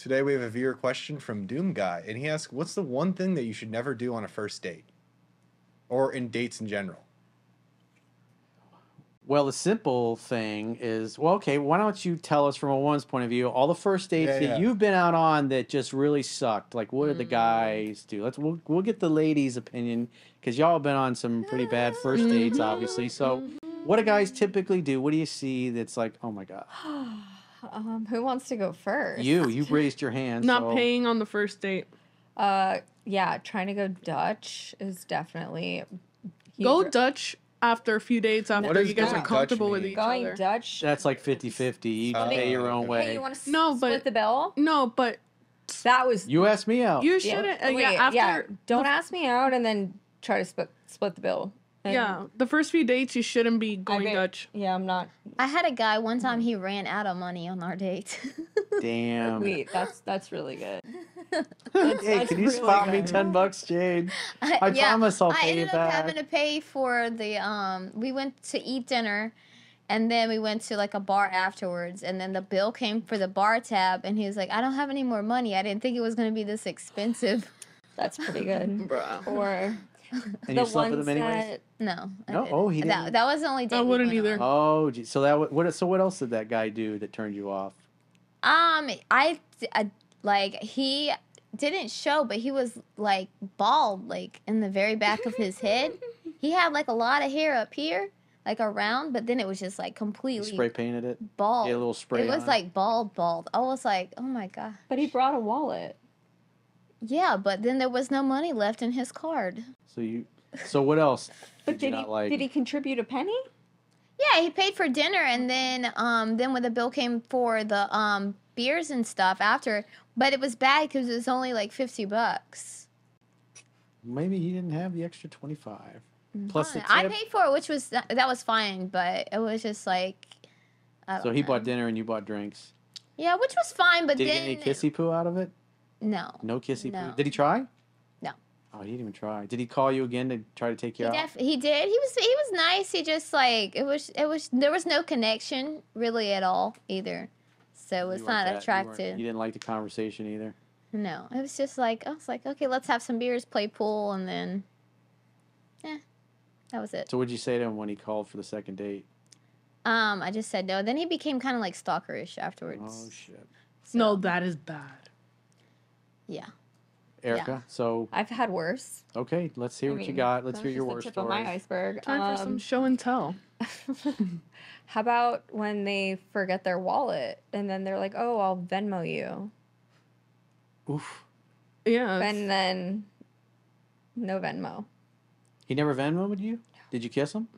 Today we have a viewer question from Doom Guy, and he asks, what's the one thing that you should never do on a first date? Or in dates in general? Well, the simple thing is, well, okay, why don't you tell us from a woman's point of view, all the first dates that you've been out on that just really sucked? Like, what did the guys do? We'll get the ladies' opinion, because y'all have been on some pretty bad first dates, obviously. So, what do guys typically do? What do you see that's like, oh my god? Who wants to go first? You've raised your hand. Not paying on the first date. Yeah, trying to go Dutch is definitely go Dutch after a few dates after you guys are comfortable with each other. Going Dutch. That's like 50-50. You pay your own way. Hey, you want to split the bill? No, but that was you asked me out. You shouldn't. Don't ask me out and then try to split the bill. And the first few dates you shouldn't be going Dutch. Yeah, I'm not. I had a guy one time, he ran out of money on our date. Damn. Wait, that's really good. Hey, can you spot me $10, Jade? I promise I'll pay you back. I ended up having to pay for the we went to eat dinner, and then we went to like a bar afterwards, and then the bill came for the bar tab, and he was like, I don't have any more money. I didn't think it was going to be this expensive. That's pretty good. Bro. Or and you slept with him anyways? No. No. Oh, he didn't. That was the only date. I wouldn't either. Oh, geez. So what else did that guy do that turned you off? I like he didn't show, but he was like bald, like in the very back of his head. He had like a lot of hair up here, like around, but then it was just like completely spray painted it. Bald. He had a little spray. It was like bald. I was like, oh my god. But he brought a wallet. Yeah, but then there was no money left in his card. So what else? Did he contribute a penny? Yeah, he paid for dinner, and then when the bill came for the beers and stuff after, but it was bad because it was only like $50. Maybe he didn't have the extra 25 plus the tip. I paid for it, which was that was fine, but it was just like. So he bought dinner and you bought drinks. Yeah, which was fine, but did then he get any kissy poo out of it? No. No kissy poo. Did he try? No. Oh, he didn't even try. Did he call you again to try to take you out? He did. He was nice. He just like it was there was no connection really at all either. So it was not attractive. You didn't like the conversation either? No. It was just like I was like, okay, let's have some beers, play pool, and then that was it. So what'd you say to him when he called for the second date? I just said no. Then he became kind of like stalkerish afterwards. Oh shit. So. No, that is bad. Yeah. Erica, so I've had worse. Okay, let's hear what you got. Let's hear your worst tip story. of my iceberg. Time for some show and tell. How about when they forget their wallet and then they're like, "Oh, I'll Venmo you." Oof. Yeah. And then no Venmo. He never Venmo'd you? Did you kiss him?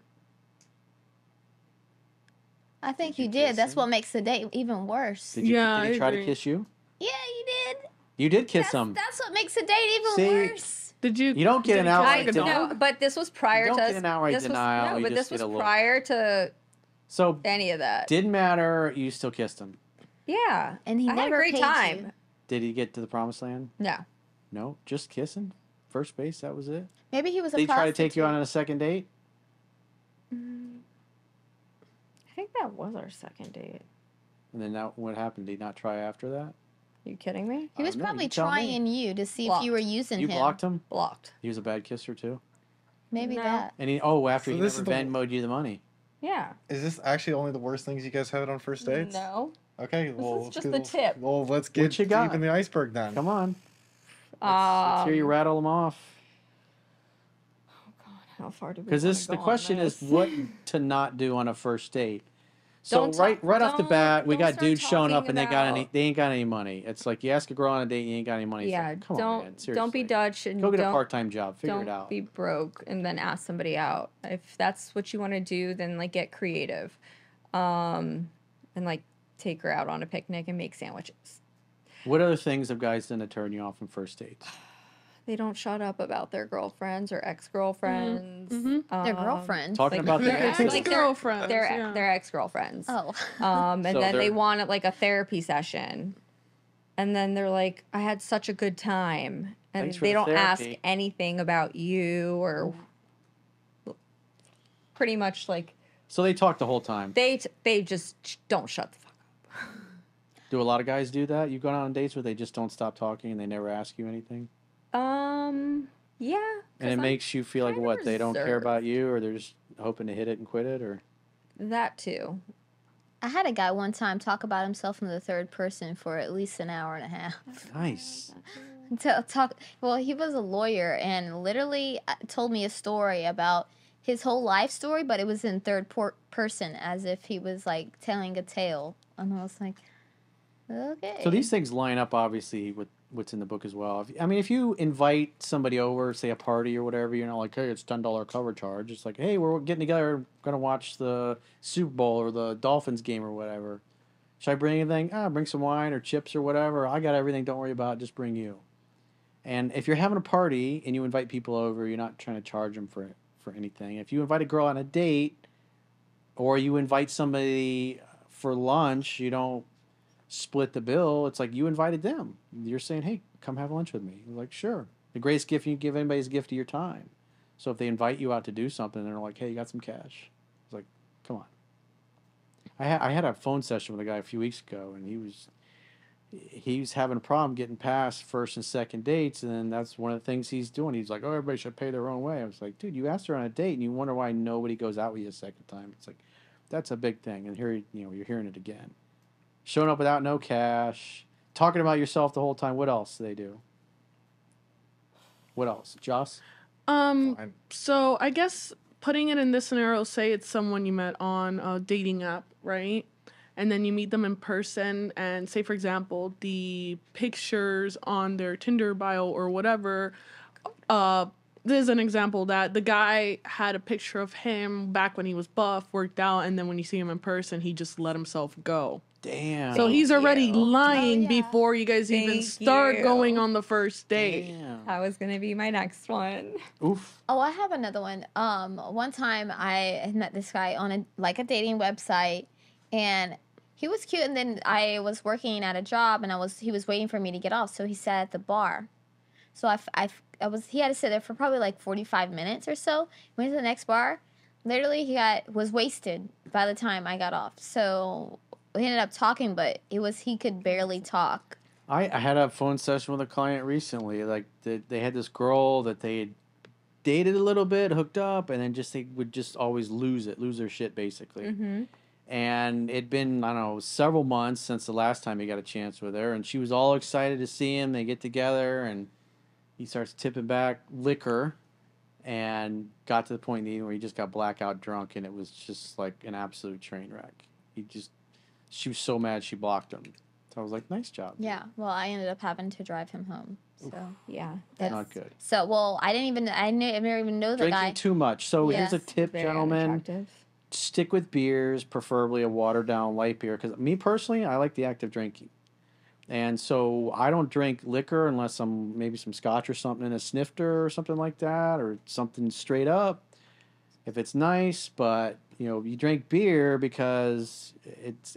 I think you did. That's what makes the date even worse. Did he try to kiss you? Yeah, you did. You did kiss him. That's what makes the date even worse. Did you? You don't get an outright denial. No, but this was prior to. You don't get an outright denial. No, but this was prior to. So any of that didn't matter. You still kissed him. Yeah, and he never had a great time. You. Did he get to the promised land? No. No, just kissing. First base. That was it. Maybe he was. Did he try to take you on a second date? I think that was our second date. And then what happened? Did he not try after that? You kidding me? He was probably trying you to see if you were using him. You blocked him? Blocked. He was a bad kisser too? Maybe that. And after he never Venmo'd you the money. Yeah. Is this actually only the worst things you guys had on first dates? No. Okay, well, this is just the tip. Well, let's get deep in the iceberg then. Come on. Let's hear you rattle them off. Oh God, how far do we? Because the question is what to not do on a first date. So right off the bat, we got dudes showing up and they ain't got any money. It's like you ask a girl on a date, you ain't got any money. Yeah, like, come on, man. Seriously. Don't be Dutch and go get a part-time job. Figure it out. Don't be broke and then ask somebody out. If that's what you want to do, then like get creative, and like take her out on a picnic and make sandwiches. What other things have guys done to turn you off on first dates? They don't shut up about their girlfriends or ex-girlfriends. Mm-hmm. Their girlfriends. Talking about their ex-girlfriends. Their ex-girlfriends. Oh. And so then they want like a therapy session. And then they're like, I had such a good time. And they don't ask anything about you or pretty much like. So they talk the whole time. They just don't shut the fuck up. Do a lot of guys do that? You've gone on dates where they just don't stop talking and they never ask you anything? Yeah. And it makes you feel like what? They don't care about you, or they're just hoping to hit it and quit it, or that too. I had a guy one time talk about himself in the third person for at least an hour and a half. Nice. Well, he was a lawyer and literally told me a story about his whole life story, but it was in third person, as if he was like telling a tale. And I was like, okay. So these things line up obviously with what's in the book as well. If you invite somebody over, say a party or whatever, you're not like, hey, it's $10 cover charge. It's like, hey, we're getting together, gonna watch the Super Bowl or the Dolphins game or whatever. Should I bring anything? Bring some wine or chips or whatever. I got everything. Don't worry about it. Just bring you. And if you're having a party and you invite people over, you're not trying to charge them for anything. If you invite a girl on a date, or you invite somebody for lunch, you don't split the bill. It's like you invited them. You're saying, hey, come have lunch with me. You're like, sure. The greatest gift you can give anybody is a gift of your time. So if they invite you out to do something, they're like, hey, you got some cash. It's like, come on. I had a phone session with a guy a few weeks ago, and he was having a problem getting past first and second dates, and then that's one of the things he's doing. He's like, oh, everybody should pay their own way. I was like, dude, you asked her on a date, and you wonder why nobody goes out with you a second time. It's like, that's a big thing, and here, you're hearing it again. Showing up without no cash, talking about yourself the whole time. What else do they do? What else, Joss? So I guess putting it in this scenario, say it's someone you met on a dating app, right? And then you meet them in person, and say, for example, the pictures on their Tinder bio or whatever, there's an example that the guy had a picture of him back when he was buff, worked out, and then when you see him in person, he just let himself go. Damn. So he's already lying before you guys even start going on the first date. Damn. That was gonna be my next one. Oof. Oh, I have another one. One time I had met this guy on a dating website, and he was cute. And then I was working at a job, and he was waiting for me to get off, so he sat at the bar. So he had to sit there for probably like 45 minutes or so. Went to the next bar. Literally, was wasted by the time I got off. So we ended up talking, but he could barely talk. I had a phone session with a client recently. Like they had this girl that they had dated a little bit, hooked up, and then they would just always lose their shit basically. Mm-hmm. And it'd been, I don't know, several months since the last time he got a chance with her, and she was all excited to see him. They get together, and he starts tipping back liquor, and got to the point where he just got blackout drunk, and it was just like an absolute train wreck. She was so mad she blocked him. So I was like, nice job. Yeah, well, I ended up having to drive him home. So yeah, that's not good. So, well, I never even know the guy. Drinking too much. So here's a tip, very gentlemen. unattractive. Stick with beers, preferably a watered down light beer. Because me personally, I like the act of drinking. And so I don't drink liquor unless I'm maybe some scotch or something in a snifter or something like that, or something straight up if it's nice. But you drink beer because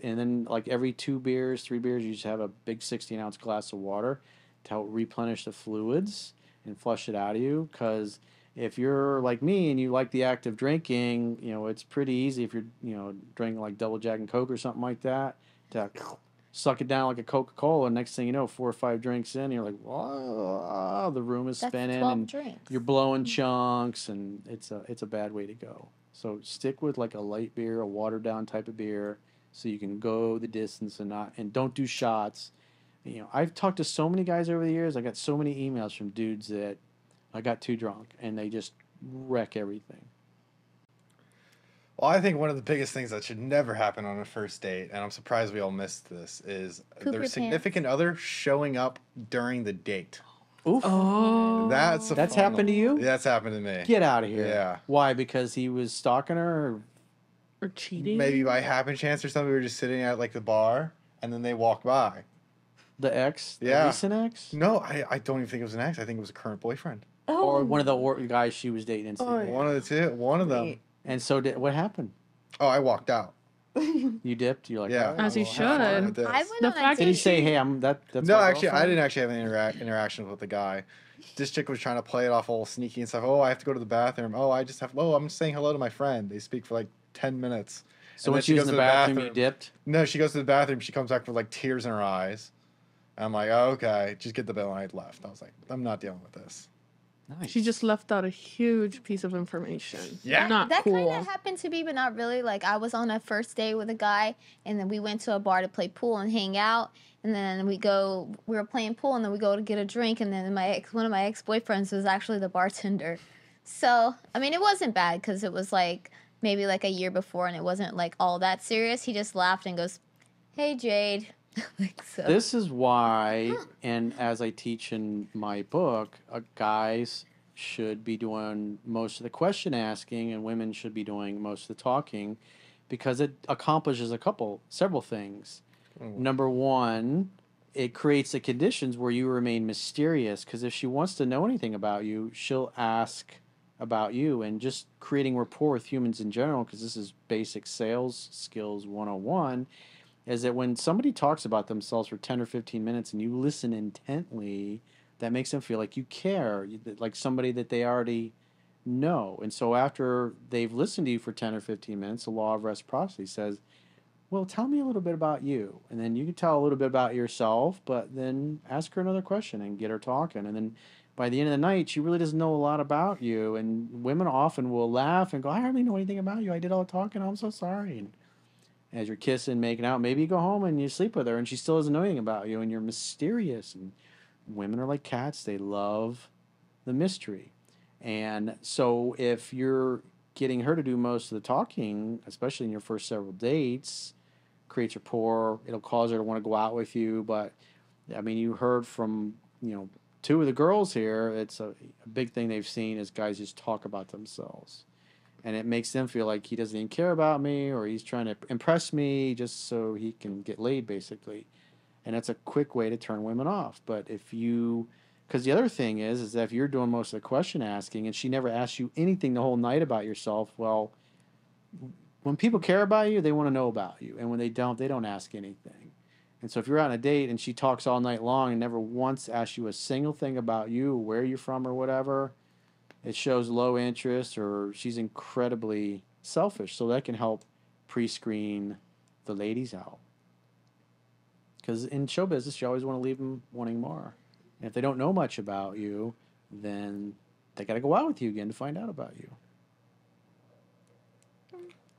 and then like every 2 beers, 3 beers, you just have a big 16-ounce glass of water to help replenish the fluids and flush it out of you. Because if you're like me and you like the act of drinking, it's pretty easy if you're drinking like Double Jack and Coke or something like that to suck it down like a Coca-Cola, and next thing you know, 4 or 5 drinks in, you're like, whoa, the room is spinning, and drinks. You're blowing chunks, and it's a bad way to go. So stick with like a light beer, a watered down type of beer, so you can go the distance and don't do shots. I've talked to so many guys over the years. I got so many emails from dudes that I got too drunk, and they just wreck everything. Well, I think one of the biggest things that should never happen on a first date, and I'm surprised we all missed this, is their significant other showing up during the date. Oof. Oh. That's happened to you? That's happened to me. Get out of here. Yeah. Why? Because he was stalking her? Or cheating? Maybe by happen chance or something. We were just sitting at like the bar, and then they walked by. The ex? Yeah. The recent ex? No, I don't even think it was an ex. I think it was a current boyfriend. Oh. Or one of the guys she was dating. Oh, yeah. One of the two. One of them. And so what happened? Oh, I walked out. You dipped? You're like, Yeah. oh, As you well, have fun should. with this. I went The on a fact Did date. he say, hey, that's No, my actually, I girlfriend? didn't actually have any interaction with the guy. This chick was trying to play it off all sneaky and stuff. Oh, I have to go to the bathroom. Oh, I'm saying hello to my friend. They speak for like 10 minutes. So when she was in the bathroom, you dipped? No, she goes to the bathroom. She comes back with like tears in her eyes. And I'm like, oh, okay, just get the bill. And I left. I was like, I'm not dealing with this. Nice. She just left out a huge piece of information. Yeah. Not that cool. kind of happened to me, but not really. Like, I was on a first date with a guy, and then we went to a bar to play pool and hang out. And then we were playing pool, and then we go to get a drink. And then one of my ex-boyfriends was actually the bartender. So, I mean, it wasn't bad because it was like maybe like a year before, and it wasn't like all that serious. He just laughed and goes, "Hey, Jade." Like, so. This is why, and as I teach in my book, guys should be doing most of the question asking and women should be doing most of the talking, because it accomplishes several things. Number one, it creates the conditions where you remain mysterious, because if she wants to know anything about you, she'll ask about you. And just creating rapport with humans in general, because this is basic sales skills 101, is that when somebody talks about themselves for 10 or 15 minutes and you listen intently, that makes them feel like you care, like somebody that they already know. And so after they've listened to you for 10 or 15 minutes, the law of reciprocity says, well, tell me a little bit about you. And then you can tell a little bit about yourself, but then ask her another question and get her talking. And then by the end of the night, she really doesn't know a lot about you. And women often will laugh and go, I hardly know anything about you. I did all the talking. I'm so sorry. And as you're kissing, making out, maybe you go home and you sleep with her and she still doesn't know anything about you and you're mysterious. And women are like cats. They love the mystery. And so if you're getting her to do most of the talking, especially in your first several dates, creates rapport. It'll cause her to want to go out with you. But, I mean, you heard from, two of the girls here, it's a big thing they've seen is guys just talk about themselves. And it makes them feel like he doesn't even care about me or he's trying to impress me just so he can get laid, basically. And that's a quick way to turn women off. But if you... Because the other thing is that if you're doing most of the question asking and she never asks you anything the whole night about yourself, well, when people care about you, they want to know about you. And when they don't ask anything. And so if you're on a date and she talks all night long and never once asks you a single thing about you, where you're from or whatever, it shows low interest or she's incredibly selfish. So that can help pre-screen the ladies out. Because in show business, you always want to leave them wanting more. And if they don't know much about you, then they got to go out with you again to find out about you.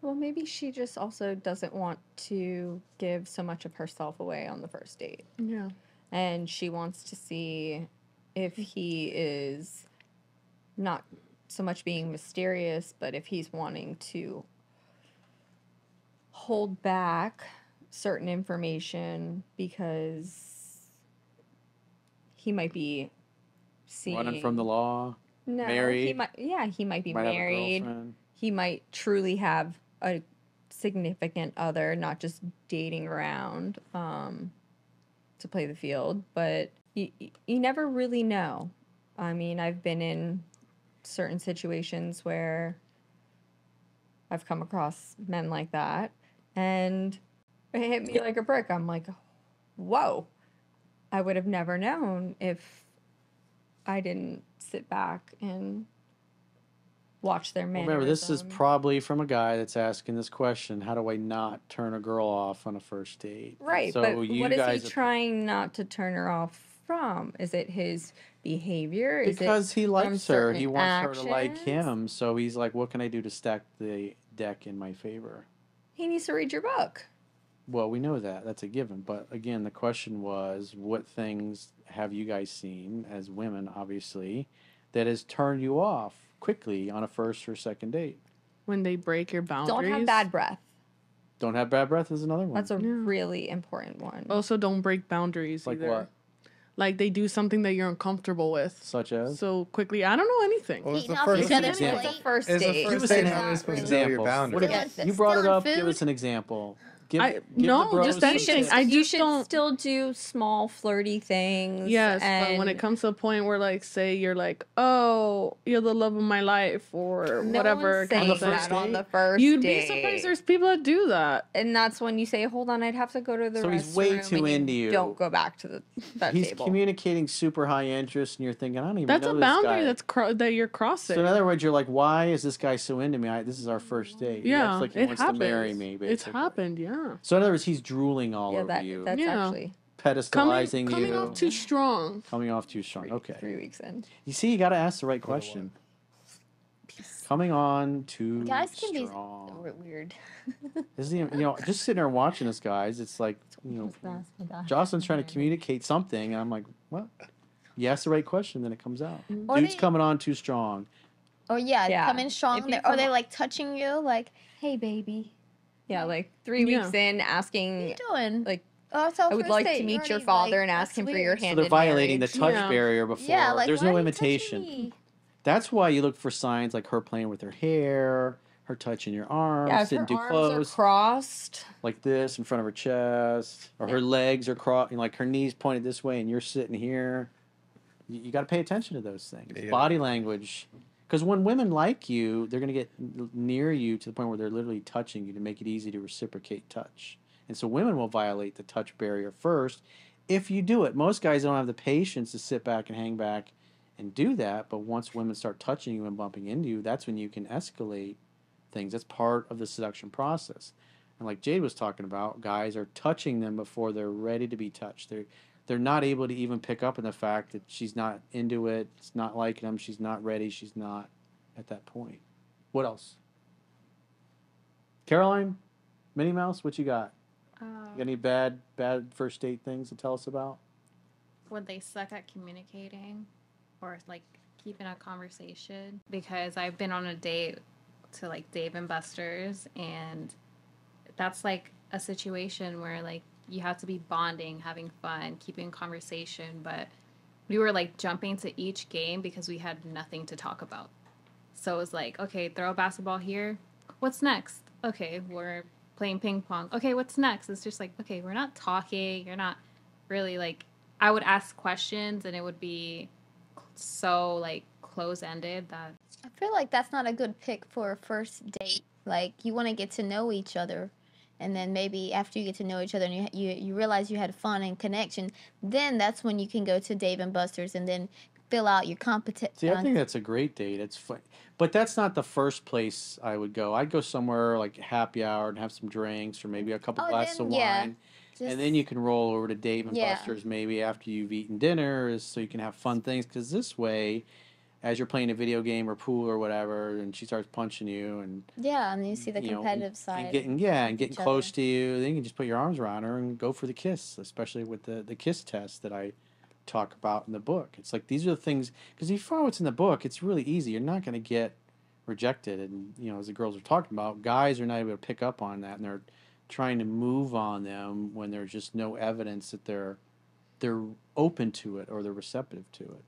Well, maybe she just also doesn't want to give so much of herself away on the first date. Yeah. And she wants to see if he is not so much being mysterious, but if he's wanting to hold back certain information because he might be running from the law. No, married. He might be married. He might truly have a significant other, not just dating around to play the field. But you never really know. I mean, I've been in certain situations where I've come across men like that, and it hit me like a brick. I'm like, whoa. I would have never known if I didn't sit back and watch their mannerisms. Remember, this is probably from a guy that's asking this question, how do I not turn a girl off on a first date? Right, so but what is he trying not to turn her off from? Is it his behavior? Because he likes her. He wants actions? her to like him. So he's like, what can I do to stack the deck in my favor? He needs to read your book. Well, we know that. That's a given. But again, the question was, what things have you guys seen as women, obviously, that has turned you off quickly on a first or second date? When they break your boundaries. Don't have bad breath. Don't have bad breath is another one. That's a really important one. Also, don't break boundaries like either. What? Like they do something that you're uncomfortable with. Such as? So quickly. I don't know anything. Well, Eating off each other's plate. It's a first It's date. a first date. How are you supposed to know your boundaries? You brought it Stealing up. Give food? us an example. just anything. I you just should don't still do small flirty things. Yes, but when it comes to a point where, like, say you're like, oh, you're the love of my life, or whatever. One's saying that on the first You'd date. be surprised there's people that do that. And that's when you say, hold on, I'd have to go to the restroom. So he's way too into you. Don't go back to that he's table. He's communicating super high interest, and you're thinking, I don't even know this guy. That's a boundary that you're crossing. So in other words, you're like, why is this guy so into me? This is our first date. Yeah, it's like he wants to marry me, basically. It's happened, yeah. So in other words, he's drooling all over you. That's actually... pedestalizing you. Coming off too strong. Coming off too strong. Okay. 3 weeks in. You see, you got to ask the right question. Coming on too guys can strong. Be weird. This is, just sitting there watching this, guys. It's like, Jocelyne's trying to communicate something, and I'm like, what? You ask the right question, then it comes out. Dude's coming on too strong. Oh yeah, coming strong. Are they like touching you? Like, hey, baby. Yeah, like 3 weeks in, asking. What are you doing? Like, I would like to meet your father and ask him for your hand. So they're violating the touch barrier before. Yeah, like, there's no invitation. That's why you look for signs like her playing with her hair, her touching your arms, sitting too close. Arms are crossed. Like this in front of her chest. Or her legs are crossed, like her knees pointed this way and you're sitting here. You got to pay attention to those things. Yeah. Body language. Because when women like you, they're going to get near you to the point where they're literally touching you to make it easy to reciprocate touch. And so women will violate the touch barrier first if you do it. Most guys don't have the patience to sit back and hang back and do that. But once women start touching you and bumping into you, that's when you can escalate things. That's part of the seduction process. And like Jade was talking about, guys are touching them before they're ready to be touched. They're not able to even pick up on the fact that she's not into it. It's not liking them. She's not ready. She's not at that point. What else? Caroline, Minnie Mouse, what you got? You got any bad first date things to tell us about? When they suck at communicating or like keeping a conversation. Because I've been on a date to like Dave and Buster's, and that's like a situation where like you have to be bonding, having fun, keeping conversation, but we were like jumping to each game because we had nothing to talk about. So it was like, okay, throw a basketball here. What's next? Okay, we're playing ping pong. Okay, what's next? It's just like, okay, we're not talking. You're not really like, I would ask questions and it would be so like close-ended that. I feel like that's not a good pick for a first date. Like, you want to get to know each other. And then maybe after you get to know each other and you realize you had fun and connection, then that's when you can go to Dave and Buster's and then fill out your competence. See, I think that's a great date. It's fun. But that's not the first place I would go. I'd go somewhere like happy hour and have some drinks or maybe a couple glasses of wine. And then you can roll over to Dave and Buster's maybe after you've eaten dinner so you can have fun things. Because this way, as you're playing a video game or pool or whatever, and she starts punching you, and and you see the competitive side, and getting close to you, then you can just put your arms around her and go for the kiss, especially with the kiss test that I talk about in the book. It's like these are the things, because if you follow what's in the book, it's really easy. You're not going to get rejected, and as the girls are talking about, guys are not able to pick up on that, and they're trying to move on them when there's just no evidence that they're open to it or they're receptive to it.